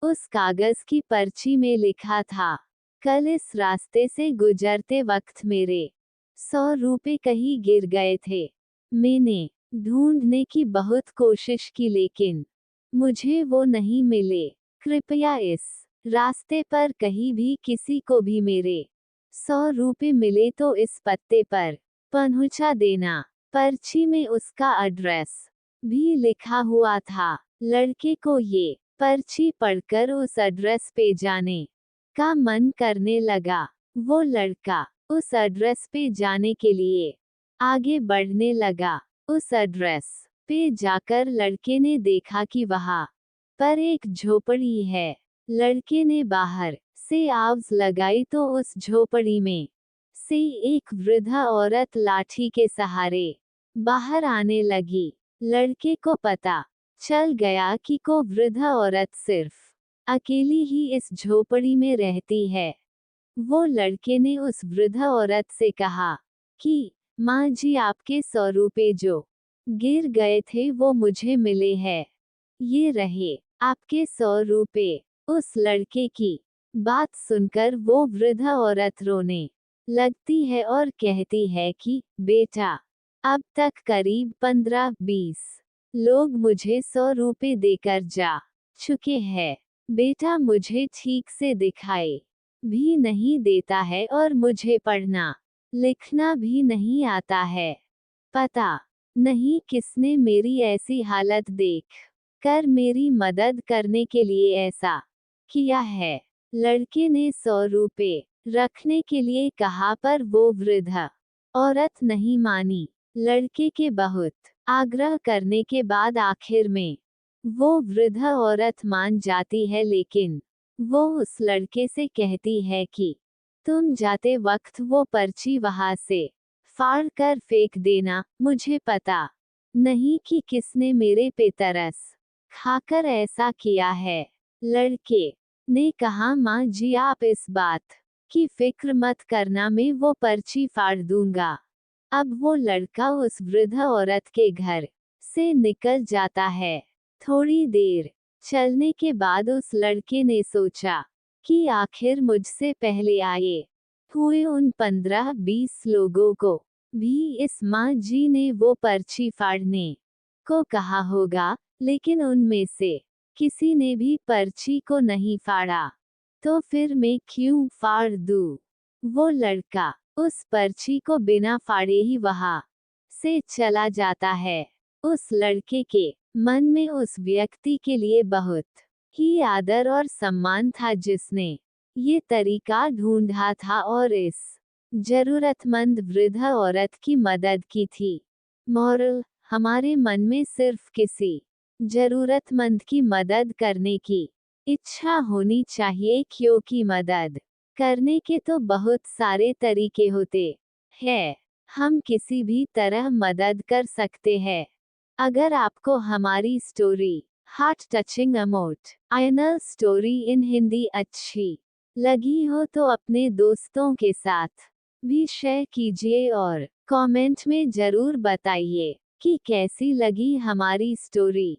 उस कागज की पर्ची में लिखा था, कल इस रास्ते से गुजरते वक्त मेरे 100 रुपए कहीं गिर गए थे। मैंने ढूंढने की बहुत कोशिश की लेकिन मुझे वो नहीं मिले। कृपया इस रास्ते पर कहीं भी किसी को भी मेरे 100 रुपए मिले तो इस पत्ते पर पहुंचा देना। पर्ची में उसका एड्रेस भी लिखा हुआ था। लड़के को ये पर्ची पढ़कर उस एड्रेस पे जाने का मन करने लगा। वो लड़का उस एड्रेस पे जाने के लिए आगे बढ़ने लगा। उस एड्रेस पे जाकर लड़के ने देखा कि वहाँ पर एक झोपड़ी है। लड़के ने बाहर से आवाज लगाई तो उस झोपड़ी में से एक वृद्धा औरत लाठी के सहारे बाहर आने लगी। लड़के को पता चल गया कि को वृद्धा औरत सिर्फ अकेली ही इस झोपड़ी में रहती है। वो लड़के ने उस वृद्धा औरत से कहा कि माँ जी, आपके 100 रुपए जो गिर गए थे वो मुझे मिले हैं। ये रहे आपके 100 रुपए। उस लड़के की बात सुनकर वो वृद्धा औरत रोने लगती है और कहती है कि बेटा, अब तक करीब 15-20 लोग मुझे 100 रुपए देकर जा चुके हैं। बेटा मुझे ठीक से दिखाई भी नहीं देता है और मुझे पढ़ना लिखना भी नहीं आता है। पता नहीं किसने मेरी ऐसी हालत देख कर मेरी मदद करने के लिए ऐसा किया है। लड़के ने 100 रुपए रखने के लिए कहा पर वो वृद्ध औरत नहीं मानी। लड़के के बहुत आग्रह करने के बाद आखिर में वो वृद्ध औरत मान जाती है, लेकिन वो उस लड़के से कहती है कि तुम जाते वक्त वो पर्ची वहां से फाड़ कर फेंक देना। मुझे पता नहीं कि किसने मेरे पे तरस खाकर ऐसा किया है। लड़के ने कहा, माँ जी आप इस बात की फिक्र मत करना, मैं वो पर्ची फाड़ दूंगा। अब वो लड़का उस वृद्ध औरत के घर से निकल जाता है। थोड़ी देर चलने के बाद उस लड़के ने सोचा कि आखिर मुझसे पहले आए हुए उन 15-20 लोगों को भी इस माँ जी ने वो पर्ची फाड़ने को कहा होगा, लेकिन उनमें से किसी ने भी पर्ची को नहीं फाड़ा, तो फिर मैं क्यों फाड़ दूं? वो लड़का उस पर्ची को बिना फाड़े ही वहां से चला जाता है। उस लड़के के मन में उस व्यक्ति के लिए बहुत ही आदर और सम्मान था जिसने ये तरीका ढूंढा था और इस जरूरतमंद वृद्ध औरत की मदद की थी। मॉरल, हमारे मन में सिर्फ किसी जरूरतमंद की मदद करने की इच्छा होनी चाहिए, क्योंकि मदद करने के तो बहुत सारे तरीके होते हैं। हम किसी भी तरह मदद कर सकते हैं। अगर आपको हमारी story heart touching emotional story in Hindi अच्छी लगी हो तो अपने दोस्तों के साथ भी शेयर कीजिए और कमेंट में जरूर बताइए कि कैसी लगी हमारी स्टोरी।